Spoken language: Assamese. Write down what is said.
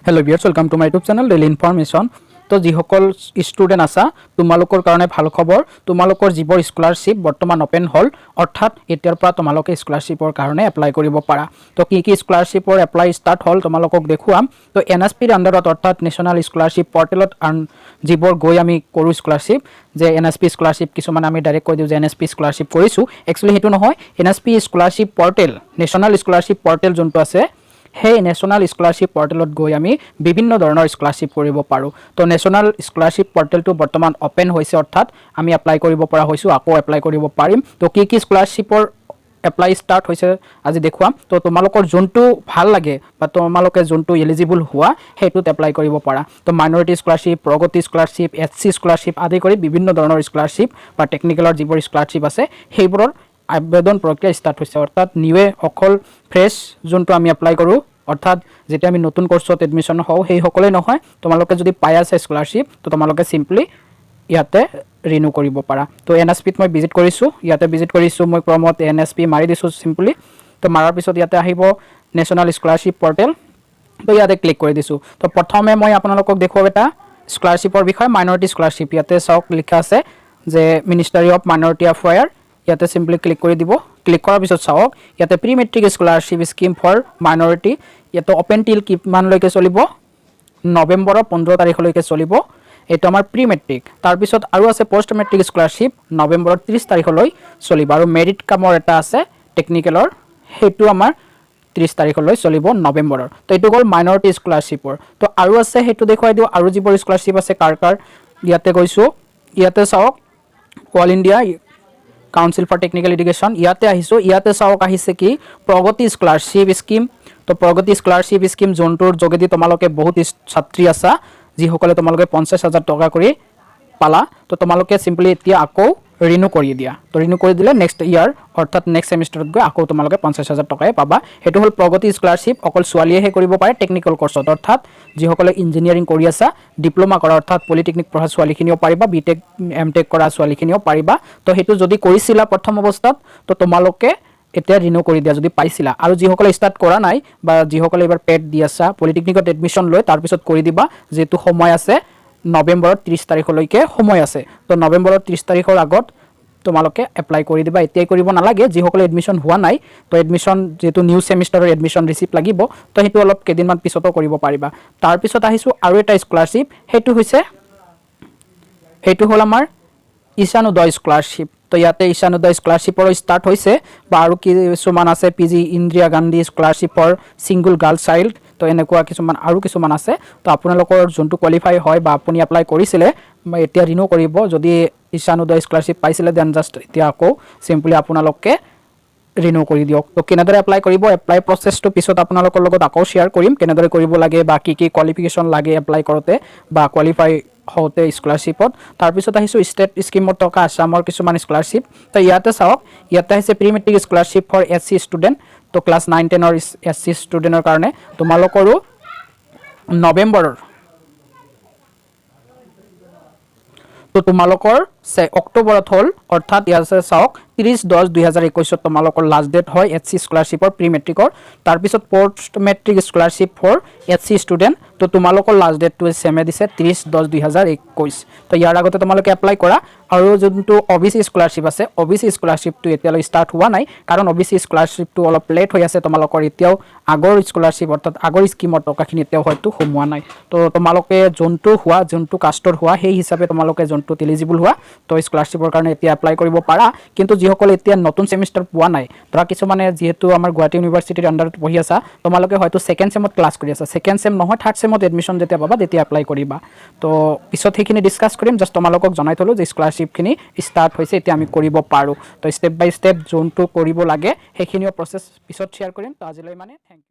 Hello viewers welcome to my YouTube channel daily information. तो जिসকল स्टूडेंट आसा তোমালোকৰ কাৰণে ভাল খবৰ, তোমালোকৰ যিবোৰ স্কলাৰশ্বিপ বৰ্তমান ওপেন হল, অৰ্থাৎ এতিয়াৰ পৰা তোমালোকে স্কলাৰশ্বিপৰ কাৰণে এপ্লাই কৰিব পাৰা। তো কি স্কলাৰশ্বিপৰ এপ্লাই ষ্টাৰ্ট হল তোমালোকক দেখুৱাম। তো এনএছপিৰ আন্ডাৰত অৰ্থাৎ নেশ্যনেল স্কলাৰশ্বিপ পৰ্টেলত যিবোৰ গৈ আমি কৰোঁ স্কলাৰশ্বিপ, যে এনএছপি স্কলাৰশ্বিপ কিছুমান আমি ডাইৰেক্ট কৈ দিওঁ যে এনএছপি স্কলাৰশ্বিপ কৰিছোঁ, একচুৱেলি সেইটো নহয়। NSP scholarship portal, national scholarship portal যোনটো আছে, সেই নেশ্যনেল স্কলাৰশ্বিপ পৰ্টেলত গৈ আমি বিভিন্ন ধৰণৰ স্কলাৰশ্বিপ কৰিব পাৰোঁ। তো নেশ্যনেল স্কলাৰশ্বিপ পৰ্টেলটো বৰ্তমান ওপেন হৈছে, অৰ্থাৎ আমি এপ্লাই কৰিব পৰা হৈছোঁ, আকৌ এপ্লাই কৰিব পাৰিম। তো কি স্কলাৰশ্বিপৰ এপ্লাই ষ্টাৰ্ট হৈছে আজি দেখুৱাম। তো তোমালোকৰ যোনটো ভাল লাগে বা তোমালোকে যোনটো এলিজিবল হোৱা সেইটোত এপ্লাই কৰিব পাৰা। তো মাইনৰিটি স্কলাৰশ্বিপ, প্ৰগতি স্কলাৰশ্বিপ, এছচি স্কলাৰশ্বিপ আদি কৰি বিভিন্ন ধৰণৰ স্কলাৰশ্বিপ বা টেকনিকেলৰ যিবোৰ স্কলাৰশ্বিপ আছে সেইবোৰৰ আবেদন প্ৰক্ৰিয়া ষ্টাৰ্ট হৈছে। অৰ্থাৎ নিউৱে অকল ফ্ৰেছ যোনটো আমি এপ্লাই কৰোঁ, অৰ্থাৎ যেতিয়া আমি নতুন কোৰ্ছত এডমিশ্যন হওঁ সেই সকলেই নহয়, তোমালোকে যদি পাই আছে স্কলাৰশ্বিপ তো তোমালোকে চিম্পলি ইয়াতে ৰিনিউ কৰিব পাৰা। তো এনএছপিত মই ভিজিট কৰিছোঁ, ইয়াতে ভিজিট কৰিছোঁ, মই ক্ৰমত এনএছপি মাৰি দিছোঁ চিম্পলি। তো মাৰাৰ পিছত ইয়াতে আহিব নেশ্যনেল স্কলাৰশ্বিপ পৰ্টেল, তো ইয়াতে ক্লিক কৰি দিছোঁ। তো প্ৰথমে মই আপোনালোকক দেখুৱাম এটা স্কলাৰশ্বিপৰ বিষয়ে, মাইনৰিটি স্কলাৰশ্বিপ। ইয়াতে চাওক লিখা আছে যে মিনিষ্টাৰী অফ মাইনৰিটি এফেয়াৰ, ইয়াতে চিম্পলি ক্লিক কৰি দিব। ক্লিক কৰাৰ পিছত চাওক ইয়াতে pre matric scholarship scheme for minority, ইয়াতে অপেন টিল কিমানলৈকে চলিব, নৱেম্বৰৰ 15 তাৰিখলৈকে চলিব। এইটো আমাৰ প্ৰি মেট্ৰিক। তাৰপিছত আৰু আছে পষ্ট মেট্ৰিক স্কলাৰশ্বিপ, নৱেম্বৰৰ 30 তাৰিখলৈ চলিব। আৰু মেৰিট কামৰ এটা আছে টেকনিকেলৰ, সেইটো আমাৰ 30 তাৰিখলৈ চলিব নৱেম্বৰৰ। তো এইটো হ'ল মাইনৰিটি স্কলাৰশ্বিপৰ। তো আৰু আছে সেইটো দেখুৱাই দিওঁ, আৰু যিবোৰ স্কলাৰশ্বিপ আছে কাৰ কাৰ। ইয়াতে গৈছোঁ, ইয়াতে চাওক all India council for technical education, ইয়াতে আহিছোঁ। ইয়াতে চাওক আহিছে কি প্ৰগতি স্কলাৰশ্বিপ স্কিম। তো প্ৰগতি স্কলাৰশ্বিপ স্কিম যোনটোৰ যোগেদি তোমালোকে বহুত ছাত্ৰী আছা, যিসকলে তোমালোকে 50,000 টকা কৰি পালা। তো তোমালোকে চিম্পলি এতিয়া আকৌ ৰিনিউ কৰি দিয়া। তো ৰিনিউ কৰি দিলে নেক্সট ইয়াৰ অৰ্থাৎ নেক্সট ছেমিষ্টাৰত গৈ আকৌ তোমালোকে 50,000 টকাই পাবা। সেইটো হ'ল প্ৰগতি স্কলাৰশ্বিপ। অকল ছোৱালীয়েহে কৰিব পাৰে টেকনিকেল কোৰ্চত, অৰ্থাৎ যিসকলে ইঞ্জিনিয়াৰিং কৰি আছা, ডিপ্ল'মা কৰা অৰ্থাৎ পলিটেকনিক পঢ়া ছোৱালীখিনিও পাৰিবা, বিটেক এমটেক কৰা ছোৱালীখিনিও পাৰিবা। তো সেইটো যদি কৰিছিলা প্ৰথম অৱস্থাত তো তোমালোকে এতিয়া ৰিনিউ কৰি দিয়া যদি পাইছিলা। আৰু যিসকলে ষ্টাৰ্ট কৰা নাই বা যিসকলে এইবাৰ পেড দি আছা পলিটেকনিকত এডমিশ্যন লৈ, তাৰপিছত কৰি দিবা, যিহেতু সময় আছে নৱেম্বৰৰ 30 তাৰিখলৈকে সময় আছে। তো নৱেম্বৰৰ 30 তাৰিখৰ আগত তোমালোকে এপ্লাই কৰি দিবা, এতিয়াই কৰিব নালাগে। যিসকলে এডমিশ্যন হোৱা নাই, তো এডমিশ্যন যিহেতু নিউ ছেমিষ্টাৰৰ এডমিশ্যন ৰিচিপ্ট লাগিব, তো সেইটো অলপ কেইদিনমান পিছতো কৰিব পাৰিবা। তাৰপিছত আহিছোঁ আৰু এটা স্কলাৰশ্বিপ, সেইটো হ'ল আমাৰ ঈশান উদয় স্কলাৰশ্বিপ। তো ইয়াতে ঈশান উদয় স্কলাৰশ্বিপৰো ষ্টাৰ্ট হৈছে, বা আৰু কিছুমান আছে PG Indira Gandhi scholarship for single girl child. তো এনেকুৱা কিছুমান আছে। তো আপোনালোকৰ যোনটো কোৱালিফাই হয় বা আপুনি এপ্লাই কৰিছিলে বা এতিয়া ৰিনিউ কৰিব, যদি ঈশান উদয় স্কলাৰশ্বিপ পাইছিলে দেন জাষ্ট এতিয়া আকৌ চিম্পলি আপোনালোকে ৰিনিউ কৰি দিয়ক। তো কেনেদৰে এপ্লাই কৰিব, এপ্লাই প্ৰচেছটো পিছত আপোনালোকৰ লগত আকৌ শ্বেয়াৰ কৰিম, কেনেদৰে কৰিব লাগে বা কি কোৱালিফিকেশ্যন লাগে এপ্লাই কৰোঁতে বা কোৱালিফাই হওঁতে স্কলাৰশ্বিপত। তাৰপিছত আহিছোঁ ষ্টেট স্কিমত থকা আছামৰ কিছুমান স্কলাৰশ্বিপ। তো ইয়াতে চাওক, ইয়াতে আহিছে pre matric scholarship for SC student. তো ক্লাছ 9-10ৰ SC ষ্টুডেণ্টৰ কাৰণে তোমালোকৰো নৱেম্বৰৰ, তো তোমালোকৰ অক্টোবৰত হ'ল, অৰ্থাৎ ইয়াতে চাওক 30/10/2021 তোমালোকৰ লাষ্ট ডেট হয় SC স্কলাৰশ্বিপৰ প্ৰি মেট্ৰিকৰ। তাৰপিছত post matric scholarship for SC student, তো তোমালোকৰ লাষ্ট ডেটটো ছেমে দিছে 30/10/2021। তো ইয়াৰ আগতে তোমালোকে এপ্লাই কৰা। আৰু যোনটো OBC স্কলাৰশ্বিপ আছে, OBC স্কলাৰশ্বিপটো এতিয়ালৈ ষ্টাৰ্ট হোৱা নাই, কাৰণ OBC স্কলাৰশ্বিপটো অলপ লেট হৈ আছে। তোমালোকৰ এতিয়াও আগৰ স্কলাৰশ্বিপ অৰ্থাৎ আগৰ স্কিমৰ টকাখিনি এতিয়াও হয়তো সোমোৱা নাই। তো তোমালোকে যোনটো কাষ্টৰ হোৱা সেই হিচাপে তোমালোকে যোনটো এলিজিবল হোৱা, তো স্কলাৰশ্বিপৰ কাৰণে এতিয়া এপ্লাই কৰিব পাৰা। কিন্তু যিসকলে এতিয়া নতুন ছেমিষ্টাৰ পোৱা নাই, ধৰা কিছুমানে যিহেতু আমাৰ গুৱাহাটী ইউনিভাৰ্চিটিৰ আণ্ডাৰত পঢ়ি আছা, তোমালোকে হয়তো ছেকেণ্ড ছেমত ক্লাছ কৰি আছা, ছেকেণ্ড ছেম নহয় থাৰ্ড ছেমত এডমিশ্যন যেতিয়া পাবা তেতিয়া এপ্লাই কৰিবা। তো পিছত সেইখিনি ডিছকাছ কৰিম, জাষ্ট তোমালোকক জনাই থ'লোঁ যে স্কলাৰশ্বিপখিনি ষ্টাৰ্ট হৈছে, এতিয়া আমি কৰিব পাৰোঁ। তো ষ্টেপ বাই ষ্টেপ যোনটো কৰিব লাগে সেইখিনিও প্ৰচেছ পিছত শ্বেয়াৰ কৰিম। তো আজিলৈ মানে থেংক ইউ।